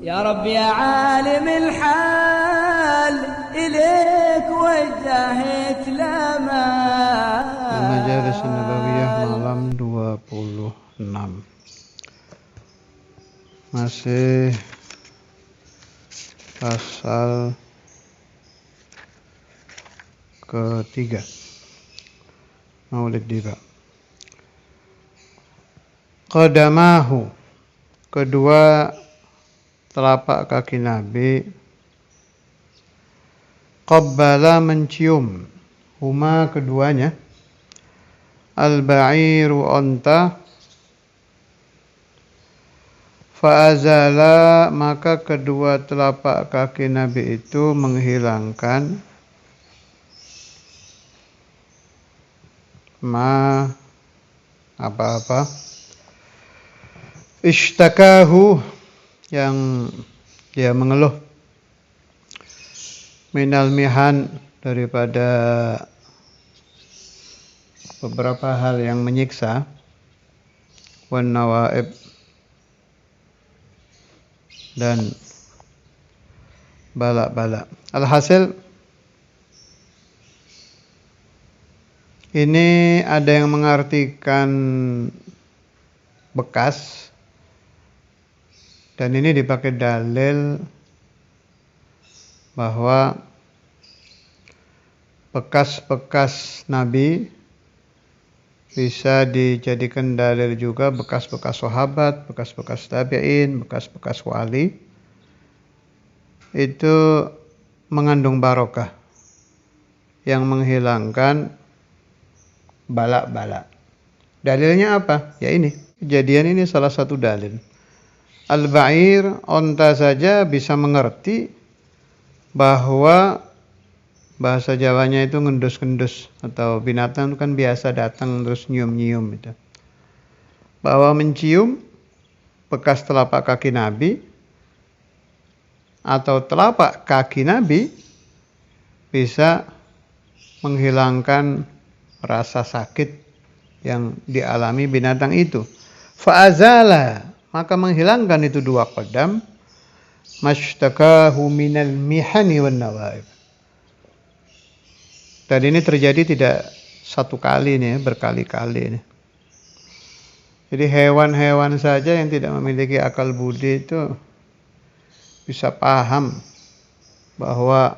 يا رب يا عالم الحال إليك وجهت لما Majalis Nabawiyah malam 26. Masih pasal ketiga, Maulid Diba. Qadamahu, kedua telapak kaki Nabi. Qabbala, mencium. Huma, keduanya. Al-ba'iru, onta. Fa'azala, maka kedua telapak kaki Nabi itu menghilangkan apa-apa ishtakahu, yang dia mengeluh, minal mihan, daripada beberapa hal yang menyiksa, wan nawaib, dan bala-bala. Alhasil, ini ada yang mengartikan bekas, dan ini dipakai dalil bahwa bekas-bekas Nabi bisa dijadikan dalil juga, bekas-bekas sahabat, bekas-bekas tabi'in, bekas-bekas wali, itu mengandung barokah yang menghilangkan bala-bala. Dalilnya apa? Ya ini, kejadian ini salah satu dalil. Al-ba'ir, onta saja bisa mengerti bahwa bahasa Jawanya itu ngendus-ngendus, atau binatang itu kan biasa datang terus nyium-nyium itu. Bahwa mencium bekas telapak kaki Nabi atau telapak kaki Nabi bisa menghilangkan rasa sakit yang dialami binatang itu. Fa'azala, maka menghilangkan itu dua qadam, mashtakahu minal mihani wan nawaib. Dan ini terjadi tidak satu kali nih, berkali-kali nih. Jadi hewan-hewan saja yang tidak memiliki akal budi itu bisa paham bahwa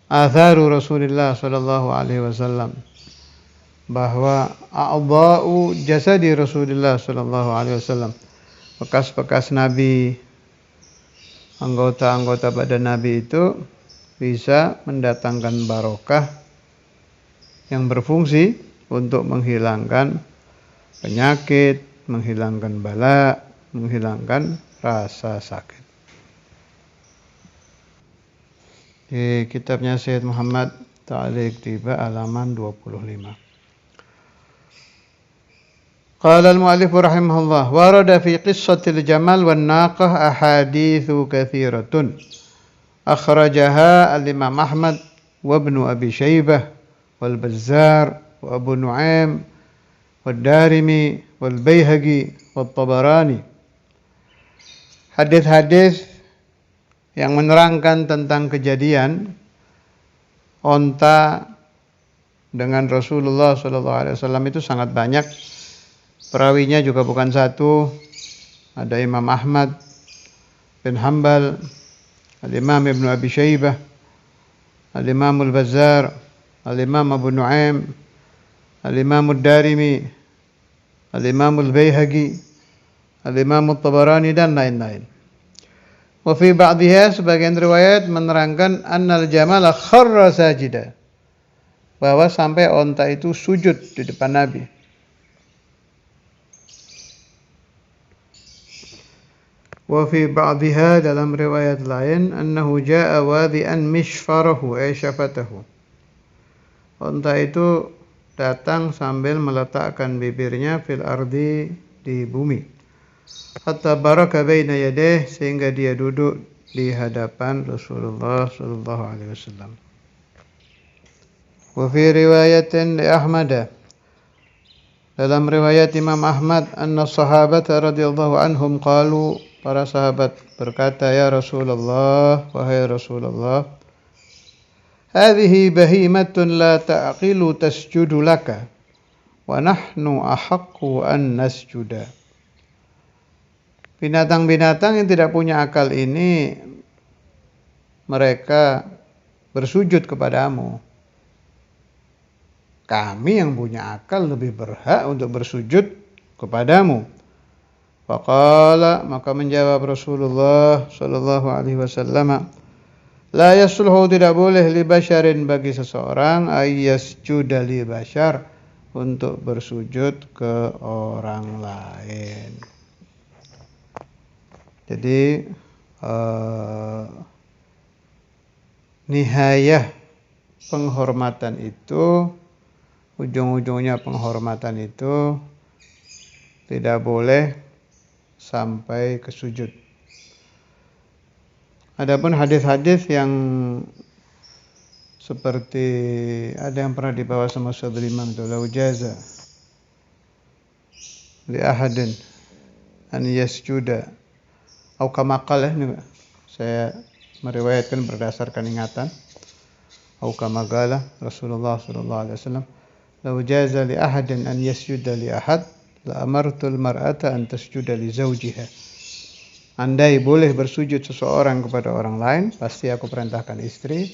atharu Rasulullah sallallahu alaihi wasallam, bahwa a'dha'u jasadi Rasulullah sallallahu alaihi wasallam, bekas-bekas Nabi, anggota-anggota badan Nabi itu bisa mendatangkan barokah yang berfungsi untuk menghilangkan penyakit, menghilangkan bala, menghilangkan rasa sakit. Di kitabnya Syed Muhammad Ta'liq Diba halaman 25. Qala al-mu'allif rahimahullah, warada fi qissatil jamal wan naqah ahaditsu katsiratun akhrajaha al-Imam Ahmad wa Ibnu Abi Syaibah wal Bazzar wa Abu Nu'aim wad Darimi wal Baihaqi wat Tabarani. Hadis-hadis yang menerangkan tentang kejadian onta dengan Rasulullah sallallahu alaihi wasallam itu sangat banyak. Perawinya juga bukan satu. Ada Imam Ahmad bin Hanbal, Al-Imam Ibnu Abi Syaibah, Al-Imam Al-Bazzar, Al-Imam Abu Nu'aim, Al-Imam Ad-Darimi, Al-Imam Al-Baihaqi, Al-Imam At-Tabarani, dan lain-lain. Wa fi ba'dihha, sebagian riwayat menerangkan annal jamala kharra sajida, bahwa sampai onta itu sujud di depan Nabi. Wa fi ba'dihha, dalam riwayat lain, annahu jaa'a wadi'an mishfarahu ay syafatahu, onta itu datang sambil meletakkan bibirnya fil ardi, di bumi, hatta baraka baina yadayhi, sehingga dia duduk di hadapan Rasulullah sallallahu alaihi wasallam. Wa fi riwayatin li Ahmad, dalam riwayat Imam Ahmad, anna sahabata radhiyallahu anhum qalu, para sahabat berkata, "Ya Rasulullah, wahai Rasulullah, hadhihi bahimatun la ta'qilu tasjudu laka, wa nahnu ahaqqu an nasjuda." Binatang-binatang yang tidak punya akal ini mereka bersujud kepadamu. Kami yang punya akal lebih berhak untuk bersujud kepadamu. Faqala, maka menjawab Rasulullah sallallahu alaihi wasallam, la yasluhu, tidak boleh li basyarin, bagi seseorang, ayyasjuda li basyar, untuk bersujud ke orang lain. Jadi nihayah penghormatan itu, ujung-ujungnya penghormatan itu tidak boleh sampai ke sujud. Adapun hadis-hadis yang seperti ada yang pernah dibawa sama Saudara Imam itu, lau jaza li ahadin an yasjuda au kama qala, ini saya meriwayatkan berdasarkan ingatan, au kama qala Rasulullah sallallahu alaihi wasallam, lau jaza li ahadin an yasjuda li ahad la amartul mar'ata an tasjuda li zawjiha. Andai boleh bersujud seseorang kepada orang lain, pasti aku perintahkan istri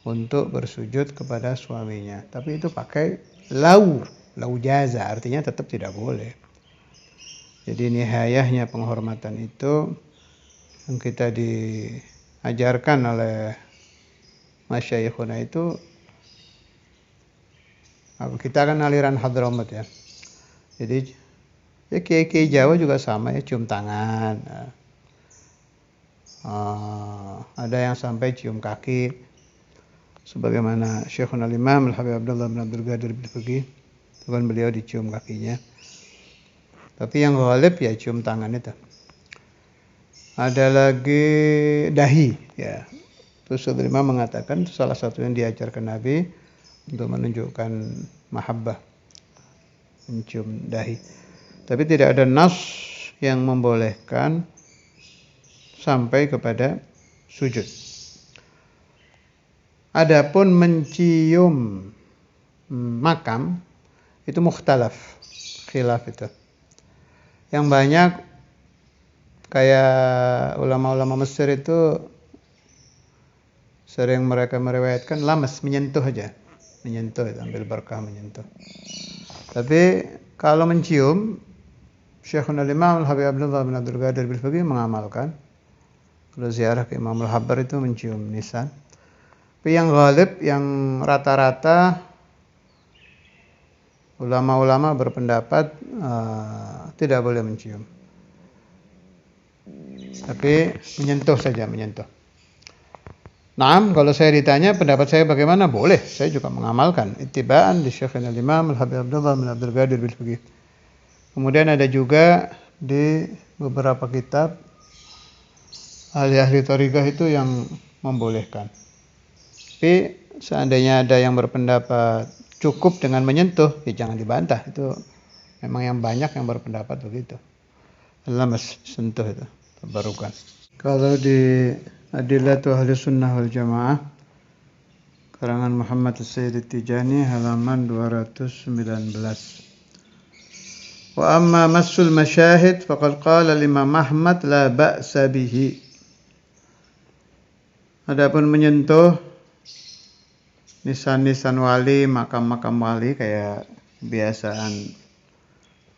untuk bersujud kepada suaminya. Tapi itu pakai lau jaza, artinya tetap tidak boleh. Jadi nihayahnya penghormatan itu yang kita diajarkan oleh masyayikhuna itu, kita kan aliran Hadramaut ya. Jadi ya kiai-kiai Jawa juga sama ya, cium tangan. Ada yang sampai cium kaki, sebagaimana Syekhul Imam Al-Habib Abdullah bin Abdul Qadir bin Fuqih, itu kan beliau dicium kakinya. Tapi yang ghalib ya cium tangan itu. Ada lagi dahi ya. Terus Saudara Imam mengatakan itu salah satu yang diajarkan Nabi untuk menunjukkan mahabbah, mencium dahi. Tapi tidak ada nas yang membolehkan sampai kepada sujud. Adapun mencium makam itu mukhtalaf, khilaf itu. Yang banyak kayak ulama-ulama Mesir itu sering mereka meriwayatkan lamas, menyentuh aja, menyentuh, ambil berkah menyentuh. Tapi kalau mencium, Syekhul Imam Al-Habib Abdullah bin Abdul Qadir bin Fuqih mengamalkan. Kalau ziarah ke Imam Al-Habbar itu mencium nisan. Tapi yang ghalib, yang rata-rata ulama-ulama berpendapat tidak boleh mencium. Tapi menyentuh saja, menyentuh. Naam, kalau saya ditanya pendapat saya bagaimana, boleh. Saya juga mengamalkan ittiba'an di Syekhul Imam Al-Habib Abdullah bin Abdul Qadir bin Fuqih. Kemudian ada juga di beberapa kitab ahli-ahli thariqah itu yang membolehkan. Tapi seandainya ada yang berpendapat cukup dengan menyentuh, ya jangan dibantah. Itu memang yang banyak yang berpendapat begitu. Lamas, sentuh itu, tabarukan. Kalau di Adillatu Ahli Sunnah wal Jamaah, karangan Muhammad As-Sayyid Tijani, halaman 219. Wa amma massul masyahid faqad qala Imam Ahmad la ba'sa bihi. Adapun menyentuh nisan-nisan wali, makam-makam wali kayak kebiasaan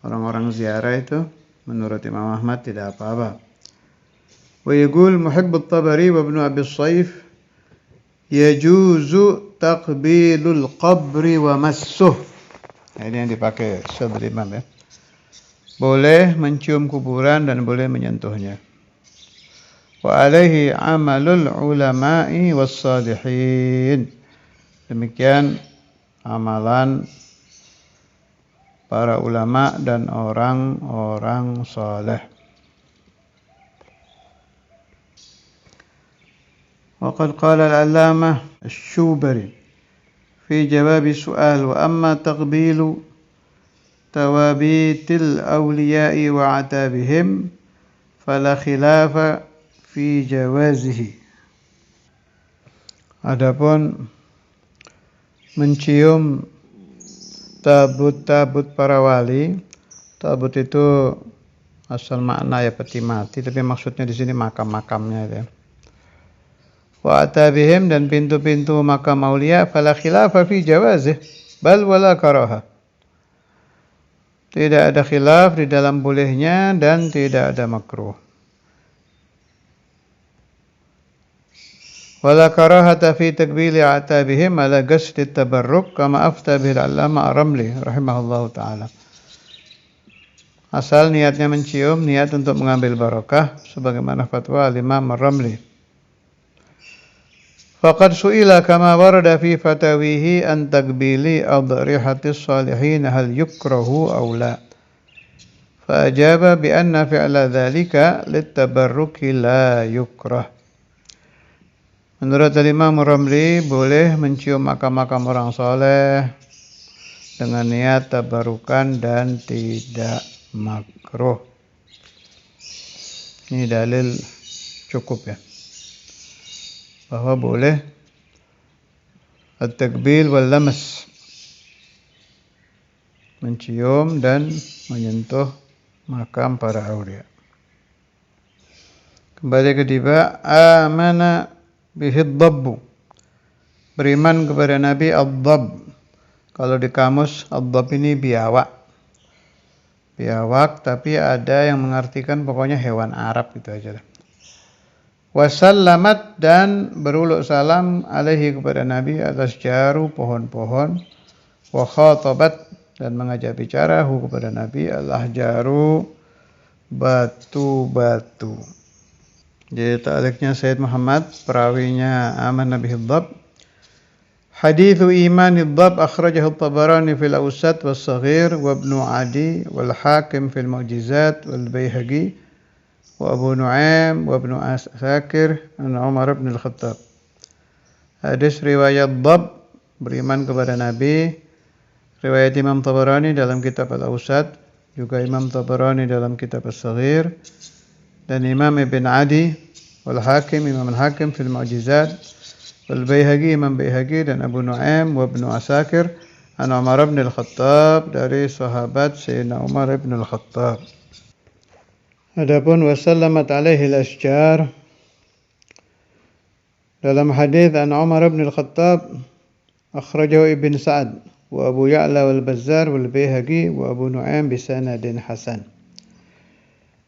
orang-orang ziarah itu, menurut Imam Ahmad tidak apa-apa. Wa yaqul Muhibb at-Tabari wa Ibnu Abi Shaykh yajuzu taqbilul qabri wa massuh. Nah, ini yang dipakai Saudara Imam ya. Boleh mencium kuburan dan boleh menyentuhnya. Wa alaihi amalul ulama'i was salihin. Demikian amalan para ulama dan orang-orang saleh. Wa qad qala al-allamah asy-Syubari fi jawab su'al wa amma taqbilu tawabitil awliya'i wa atabihim fala khilafa fi jawazihi. Adapun mencium tabut-tabut para wali, tabut itu asal makna ya peti mati, tapi maksudnya di sini makam-makamnya ya. Wa atabihim, dan pintu-pintu makam aulia, fala khilafa fi jawazih bal wala karaha. Tidak ada khilaf di dalam bolehnya dan tidak ada makruh. Wala karahata fi takbili atabihim ala qasdi tabarruk kama afta bil Allama Ar-Ramli rahimahullahu taala. Asal niatnya mencium, niat untuk mengambil barakah sebagaimana fatwa Imam Ar-Ramli. Faqad su'ila kama warada fi fatawihi an takbili adrihatis salihin hal yukrahu aw la. Fa ajaba bi anna fi'la dhalika litabarruki la yukrah. Menurut Imam Ramli, boleh mencium makam-makam orang soleh dengan niat tabarukan dan tidak makruh. Ini dalil cukup ya, bahwa boleh at-takbil wal lamas, mencium dan menyentuh makam para aulia. Kembali ke tiba, amana bihid dabbu, beriman kepada Nabi ad-dab. Kalau di kamus ad-dab ini biawak, tapi ada yang mengartikan pokoknya hewan Arab gitu aja. Wasallamat, dan beruluk salam alaihi kepada Nabi atas jaru pohon-pohon. Wa khatabat, dan mengajak bicara kepada Nabi Allah jaru batu-batu. Jadi ta'liqnya Sayyid Muhammad, perawinya aman Nabi Hiddab. Hadithu iman Hiddab akhrajahu Tabarani fil Awsat was Saghir wa Ibnu Adi wal Hakim fil Mu'jizat wal Baihaqi wa Abu Nu'aim wa Ibnu Asakir an Umar bin Al-Khattab. Hadis riwayat Dab, beriman kepada Nabi, riwayat Imam Tabarani dalam kitab Al-Awsat, juga Imam Tabarani dalam kitab As-Saghir, dan Imam Ibn Adi wal Hakim, Imam Al-Hakim fil Mu'jizat wal Baihaqi, Imam Baihaqi, dan Abu Nu'aim wa Ibnu Asakir an Umar bin Al-Khattab, dari sahabat Sayyidina Umar bin Al-Khattab. Adapun wasallamat alaihi al-asjar, dalam hadis an Umar bin Al-Khattab akhrajahu Ibn Sa'ad wa Abu Ya'la wal Bazzar wal Baihaqi wa Abu Nu'aim bi sanadin hasan.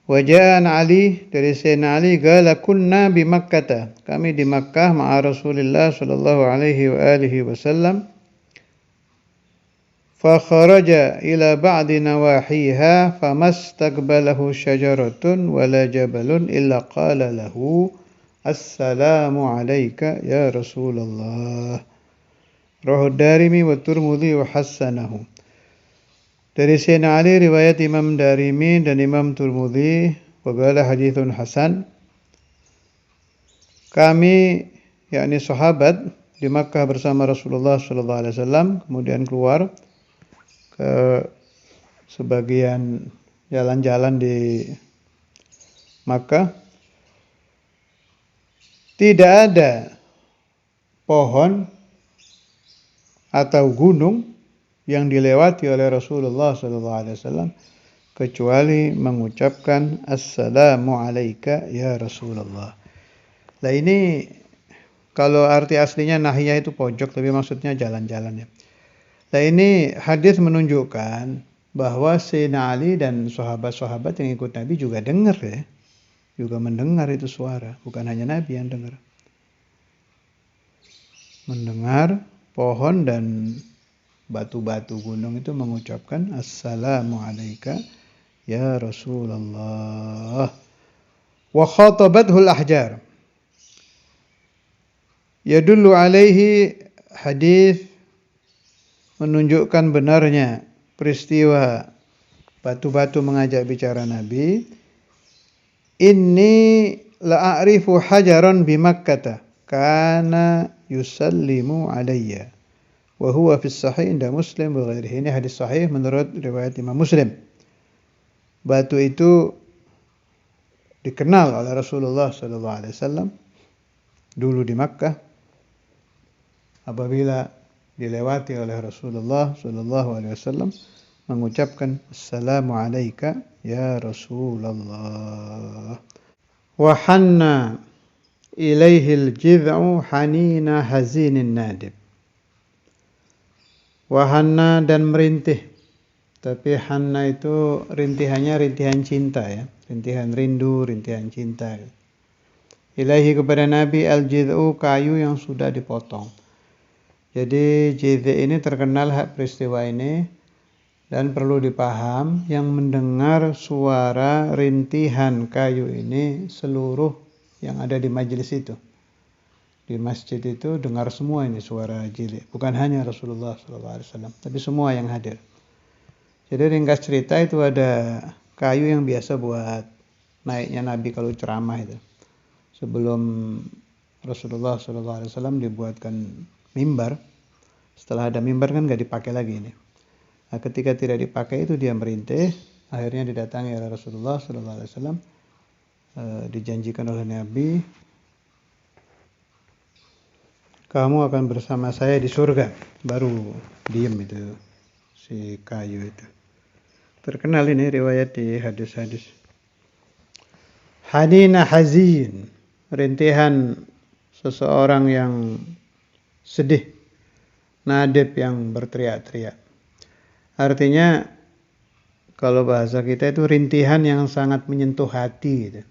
Waja'an Ali, dari Sayyidina Ali, qala kunna bi Makkah, kami di Makkah ma'a Rasulillah sallallahu alaihi wa alihi wasallam. Fa kharaja ila ba'di nawahiha famastaqbalahu syajaratun wala jabalun illa qala lahu assalamu alayka ya Rasulullah. Rawahu Darimi wa Tirmidzi wa hassanahu. Dari Sayyidina Ali, riwayat Imam Darimi dan Imam Tirmidzi, wa qala hadithun hasan. Kami, yakni sahabat, di Makkah bersama Rasulullah sallallahu alaihi wasallam, kemudian keluar ke sebagian jalan-jalan di Makkah. Tidak ada pohon atau gunung yang dilewati oleh Rasulullah SAW kecuali mengucapkan assalamu alayka ya Rasulullah. Nah ini kalau arti aslinya nahiyah itu pojok, tapi maksudnya jalan-jalan ya. Nah ini hadis menunjukkan bahwa Sayyidina Ali dan sahabat-sahabat yang ikut Nabi juga dengar ya, juga mendengar itu suara, bukan hanya Nabi yang dengar. Mendengar pohon dan batu-batu gunung itu mengucapkan assalamu alayka ya Rasulullah. Wa khatabathul ahjar, yadullu alaihi, hadis menunjukkan benarnya peristiwa batu-batu mengajak bicara Nabi. Inni la'arifu hajaran bi Makkah kana yusallimu alayya wa huwa fi sahih inda Muslim wa ghairihi. Ini hadis sahih menurut riwayat Imam Muslim. Batu itu dikenal oleh Rasulullah SAW dulu di Makkah, apabila dilewati oleh Rasulullah SAW mengucapkan Assalamu alayka ya Rasulullah. Wa hanna ilaihil jid'u hanina hazinin nadib. Wahana dan merintih. Tapi hanna itu rintihannya rintihan cinta ya. Rintihan rindu, rintihan cinta. Ilahi kepada Nabi al-jid'u, kayu yang sudah dipotong. Jadi jid' ini terkenal hak peristiwa ini. Dan perlu dipaham, yang mendengar suara rintihan kayu ini seluruh yang ada di majelis itu. Di masjid itu dengar semua ini suara jid'. Bukan hanya Rasulullah SAW, tapi semua yang hadir. Jadi ringkas cerita itu ada kayu yang biasa buat naiknya Nabi kalau ceramah itu. Sebelum Rasulullah SAW dibuatkan mimbar, setelah ada mimbar kan gak dipakai lagi ini. Nah, ketika tidak dipakai itu dia merintih, akhirnya didatangi oleh Rasulullah SAW, dijanjikan oleh Nabi, kamu akan bersama saya di surga. Baru diem itu si kayu itu. Terkenal ini riwayat di hadis-hadis. Hanina hazin, rintihan seseorang yang sedih, nadib yang berteriak-teriak. Artinya kalau bahasa kita itu rintihan yang sangat menyentuh hati gitu.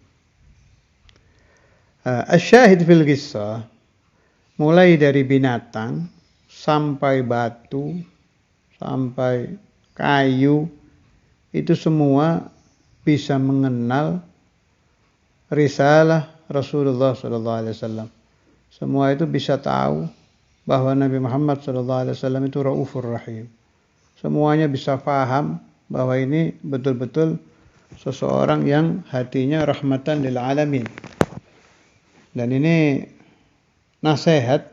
Asyahid fil qissah, mulai dari binatang sampai batu sampai kayu, itu semua bisa mengenal risalah Rasulullah SAW. Semua itu bisa tahu bahwa Nabi Muhammad SAW itu Raufur Rahim. Semuanya bisa paham bahwa ini betul-betul seseorang yang hatinya rahmatan lil alamin. Dan ini nasihat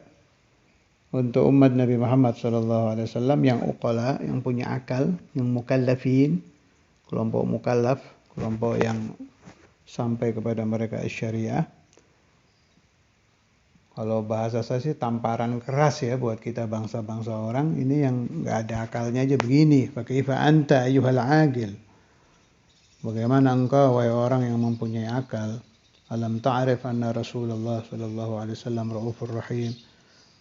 untuk umat Nabi Muhammad SAW yang uqala, yang punya akal, yang mukallafin, kelompok mukallaf, kelompok yang sampai kepada mereka syariah. Kalau bahasa saya sih tamparan keras ya buat kita bangsa-bangsa orang ini yang nggak ada akalnya aja begini. Fakaifa anta ayyuhal agil. Bagaimana engkau wahai orang yang mempunyai akal? Alam ta'rif anna Rasulullah sallallahu alaihi wasallam raufur rahim.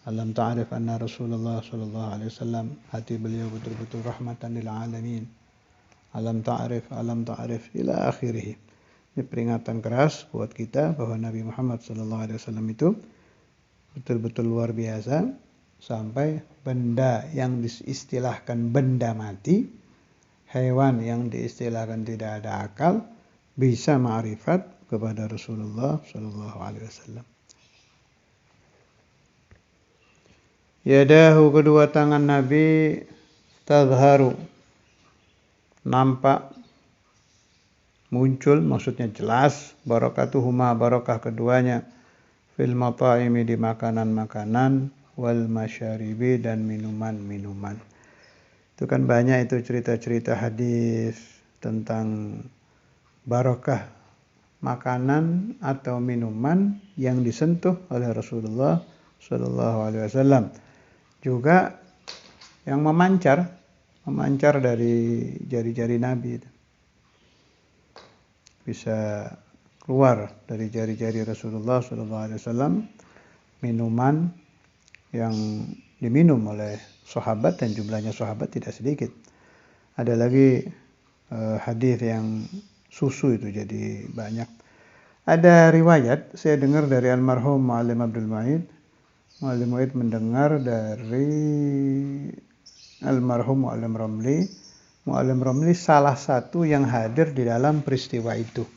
Alam ta'rif anna Rasulullah sallallahu alaihi wasallam hati beliau betul-betul rahmatan lil alamin. Alam ta'rif ila akhirih. Ini peringatan keras buat kita bahwa Nabi Muhammad sallallahu alaihi wasallam itu betul-betul luar biasa, sampai benda yang diistilahkan benda mati, hewan yang diistilahkan tidak ada akal, bisa ma'rifat kepada Rasulullah sallallahu alaihi wasallam. Yadahu, kedua tangan Nabi, tadharu, nampak, muncul, maksudnya jelas, barakatuhuma, barakah keduanya, fil mata'imi, di makanan-makanan, wal masyaribi, dan minuman-minuman. Itu kan banyak itu cerita-cerita hadis tentang barakah makanan atau minuman yang disentuh oleh Rasulullah sallallahu alaihi wasallam. Juga yang memancar dari jari-jari Nabi itu. Bisa keluar dari jari-jari Rasulullah SAW minuman yang diminum oleh sahabat, dan jumlahnya sahabat tidak sedikit. Ada lagi hadis yang susu itu jadi banyak. Ada riwayat saya dengar dari almarhum Muallim Abdul Ma'id. Muallim Ma'id mendengar dari almarhum Muallim Ramli. Muallim Ramli salah satu yang hadir di dalam peristiwa itu.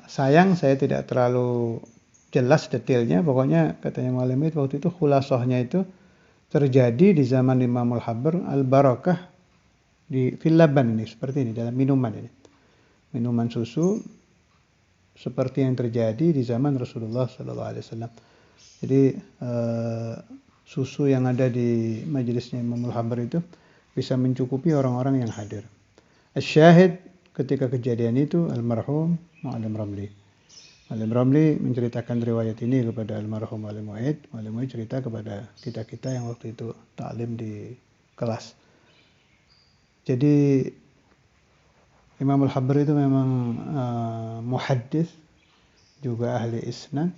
Sayang saya tidak terlalu jelas detailnya, pokoknya katanya Muallim itu waktu itu khulasahnya itu terjadi di zaman Imamul Habr al-Barakah di Filaban ini, seperti ini, dalam minuman ini. Minuman susu seperti yang terjadi di zaman Rasulullah SAW. Jadi susu yang ada di majelisnya Imamul Habr itu bisa mencukupi orang-orang yang hadir. Asyahid, ketika kejadian itu almarhum Mu'allim Ramli. Mu'allim Ramli menceritakan riwayat ini kepada almarhum Mu'allim Wahid. Mu'allim Wahid cerita kepada kita-kita yang waktu itu ta'lim di kelas. Jadi Imam Al-Habr itu memang muhaddis, juga ahli isnad,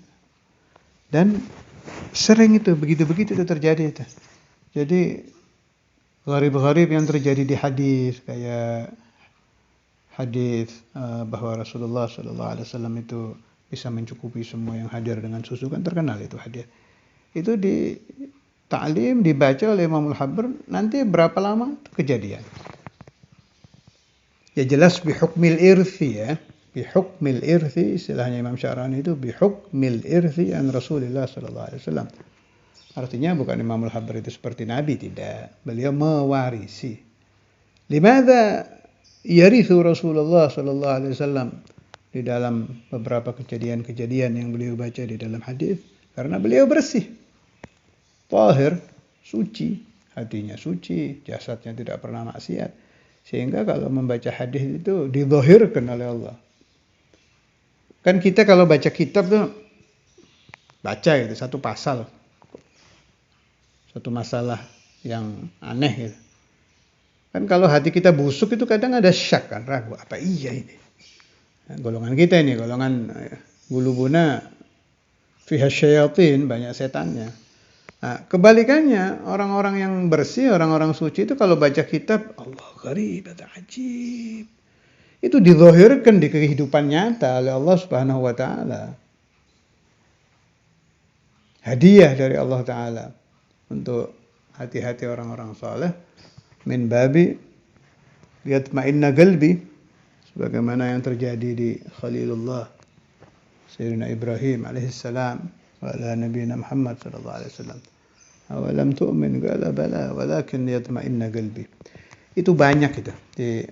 dan sering itu begitu-begitu itu terjadi itu. Jadi gharib-gharib yang terjadi di hadis, kayak hadis bahwa Rasulullah SAW itu bisa mencukupi semua yang hadir dengan susu, kan terkenal itu hadis. Itu di ta'lim dibaca oleh Imam Al-Habr, nanti berapa lama itu kejadian. Ya jelas bihukmil irthi ya. Bihukmil irthi, istilahnya Imam Sya'rani itu bihukmil irthi an Rasulullah SAW. Artinya bukan Imam Al-Habr itu seperti Nabi, tidak. Beliau mewarisi. Limadha yarithu Rasulullah SAW di dalam beberapa kejadian-kejadian yang beliau baca di dalam hadis? Karena beliau bersih, tahir, suci, hatinya suci, jasadnya tidak pernah maksiat. Sehingga kalau membaca hadis itu dizahirkan oleh Allah. Kan kita kalau baca kitab tuh baca gitu satu pasal, satu masalah yang aneh gitu. Kan kalau hati kita busuk itu kadang ada syak kan, ragu apa iya ini. Nah, golongan kita ini, golongan gulubuna fiha syayatin, banyak setannya. Nah, kebalikannya, orang-orang yang bersih, orang-orang suci itu kalau baca kitab, Allah gharib, ajib. Itu dizahirkan di kehidupan nyata oleh Allah Subhanahu wa taala. Hadiah dari Allah taala untuk hati-hati orang-orang saleh, min babi liyatma'inna qalbi, sebagaimana yang terjadi di Khalilullah Sayyidina Ibrahim alaihissalam wa ala nabiyina Muhammad sallallahu alaihi wasallam. Awalam tu'min qala bala walakin liyatma'inna qalbi. Itu banyak itu di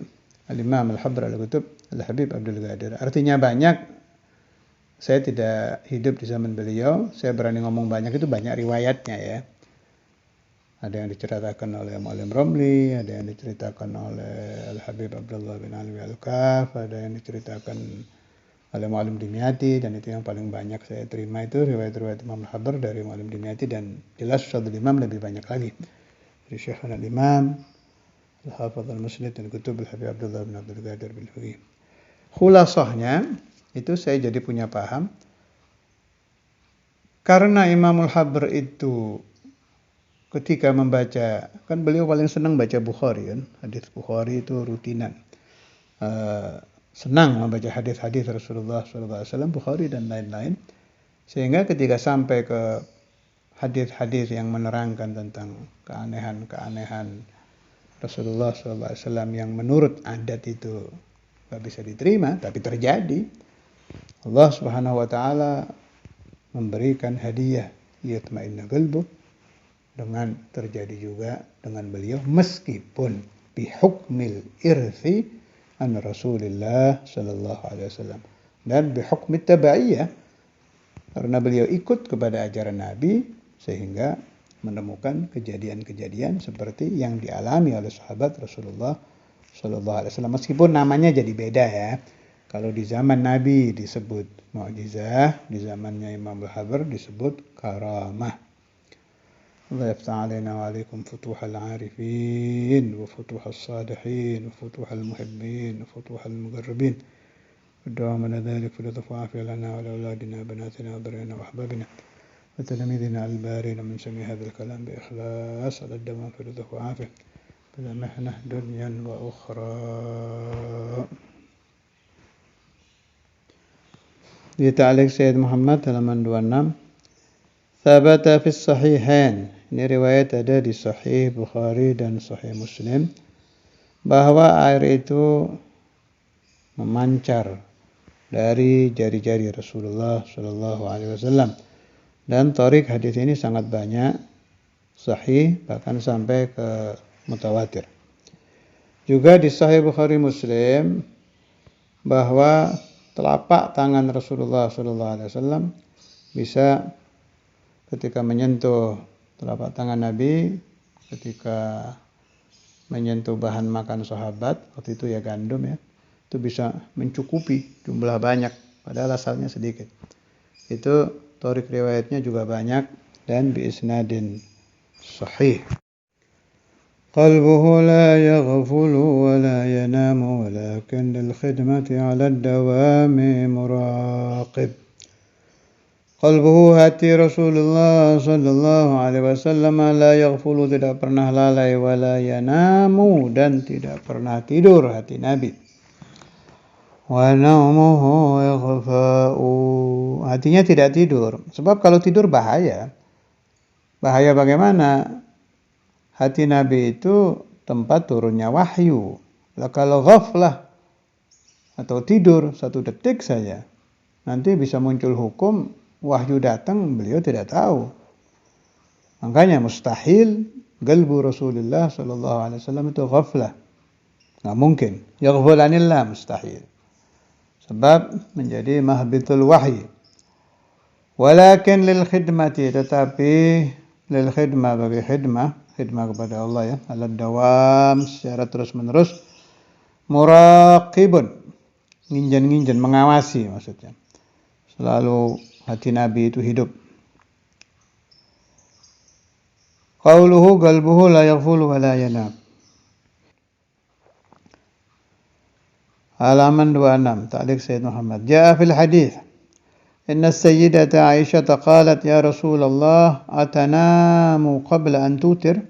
Al-Imam Al-Habr Al-Kutub Al-Habib Abdul Qadir. Artinya banyak. Saya tidak hidup di zaman beliau, saya berani ngomong banyak, itu banyak riwayatnya ya. Ada yang diceritakan oleh Mu'allim Ramli, ada yang diceritakan oleh Al-Habib Abdullah bin Alwi Al-Kaf, ada yang diceritakan oleh Mu'allim Dimyati, dan itu yang paling banyak saya terima itu riwayat-riwayat Imam Al-Habr dari Mu'allim Dimyati, dan jelas Ustadzul Imam lebih banyak lagi. Dari Syekhana Al-Imam, Al-Hafadh Al-Musnid, dan Kutub Al-Habib Abdullah bin Abdul Qadir bin Fiqih. Khulasahnya, itu saya jadi punya paham. Karena Imam Al-Habr itu ketika membaca, kan beliau paling senang baca Bukhari kan, hadis Bukhari itu rutinan. Senang membaca hadis-hadis Rasulullah SAW, Bukhari dan lain-lain. Sehingga ketika sampai ke hadis-hadis yang menerangkan tentang keanehan-keanehan Rasulullah SAW yang menurut adat itu gak bisa diterima, tapi terjadi, Allah Subhanahu wa taala memberikan hadiah liyatma'inna qalbu, dengan terjadi juga dengan beliau meskipun bihukmil irthi an Rasulullah sallallahu alaihi wasallam, dan bihukmit tabaiyah, karena beliau ikut kepada ajaran Nabi sehingga menemukan kejadian-kejadian seperti yang dialami oleh sahabat Rasulullah sallallahu alaihi wasallam, meskipun namanya jadi beda ya. Kalau di zaman Nabi disebut mukjizah, di zamannya Imam Al-Habr disebut karamah. Allah yaftah alaina wa alaikum futuhal arifin wa futuhal salihin wa futuhal muhibbin wa futuhal muqarrabin. Berdoa mana dhalik fudatufu afiyah lana wa lawladina banatina wa darina wa ahbabina wa talamidina al-barina min sami hadhal kalam bi ikhlas ala dama fudatufu afiyah bila mahnah dunyan wa ukhra. Di ta'liq Sayyid Muhammad halaman 26. Thabata fis sahihain. Ini riwayat ada di Sahih Bukhari dan Sahih Muslim, bahwa air itu memancar dari jari-jari Rasulullah sallallahu alaihi wasallam. Dan tariq hadis ini sangat banyak, sahih, bahkan sampai ke mutawatir. Juga di Sahih Bukhari Muslim bahwa telapak tangan Rasulullah SAW bisa ketika menyentuh telapak tangan Nabi, ketika menyentuh bahan makan sahabat, waktu itu ya gandum ya, itu bisa mencukupi jumlah banyak, padahal asalnya sedikit. Itu tarik riwayatnya juga banyak dan biisnadin sahih. قلبه لا يغفل ولا ينام ولكن للخدمة على الدوام مراقب. قلبه hati Rasulullah sallallahu alaihi wasallam la yaghfulu tidak pernah lalai wala yanamu dan tidak pernah tidur hati Nabi. Wa naumuhu yaghfa'u hatinya tidak tidur. Sebab kalau tidur bahaya. Bahaya bagaimana? Hati Nabi itu tempat turunnya wahyu. Lah kalau ghaflah atau tidur 1 detik saja, nanti bisa muncul hukum wahyu datang beliau tidak tahu. Makanya mustahil qalbu Rasulullah sallallahu alaihi wasallam itu ghaflah. Enggak mungkin. Yaghfulanillah mustahil. Sebab menjadi mahbitul wahyi. Walakin lil khidmati tetapi lil khidmah bagi khidmah kepada Allah ya, ala dawam secara terus-menerus, muraqibun nginjen mengawasi maksudnya. Selalu hati Nabi itu hidup. Qauluhu qalbuhu la yaghfulu wa la yanam. Halaman 26 Ta'liq Sayyid Muhammad. Jaa fil hadits inna as-sayyidata Aisyah qalat ya Rasulullah atanamu qabla an tutir.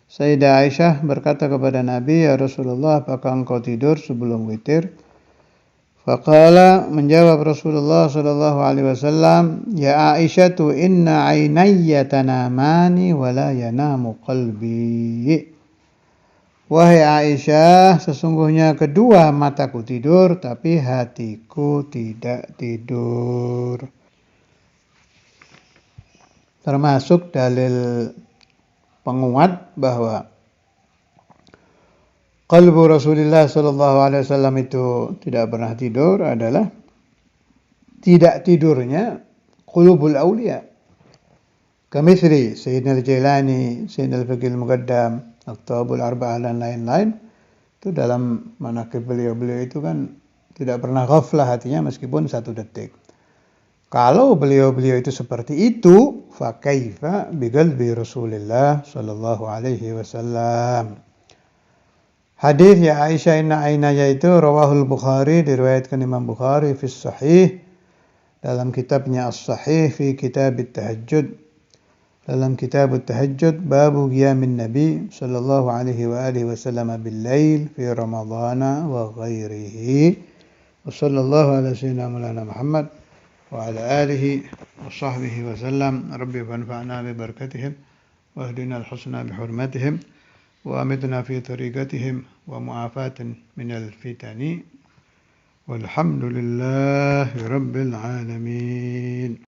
Sayyidah Aisyah berkata kepada Nabi, ya Rasulullah, apakah engkau tidur sebelum witir? Faqala menjawab Rasulullah sallallahu alaihi wasallam, ya Aisyatu inna ainayya tanamani wa la yanamu qalbi. Wahai Aisyah, sesungguhnya kedua mataku tidur tapi hatiku tidak tidur. Termasuk dalil penguat bahwa qalbu Rasulullah sallallahu alaihi wasallam itu tidak pernah tidur adalah tidak tidurnya qulubul auliya. Kamitsli Sayyidina Al-Jailani, Sayyidina Al-Faqih Al-Muqaddam, Aqtabul Arba'ah dan lain-lain. Itu dalam manaqib beliau itu kan tidak pernah ghaflah hatinya meskipun 1 detik. Kalau beliau itu seperti itu, fa kaifa bi qalbi Rasulillah sallallahu alaihi wasallam. Hadis ya Aisyah inna ainaya itu rawahul Bukhari, diriwayatkan Imam Bukhari fi sahih dalam kitabnya As-Sahih fi kitab at-tahajjud. Dalam kitab at-tahajjud babu qiyamin Nabi sallallahu alaihi wa alihi wasallam bil lail fi Ramadhan wa ghairihi. Wa sallallahu ala sayyidina Maulana Muhammad وعلى آله وصحبه وسلم ربي فانفعنا ببركتهم واهدنا الحسنى بحرمتهم وأمتنا في طريقتهم ومعافاة من الفتن والحمد لله رب العالمين.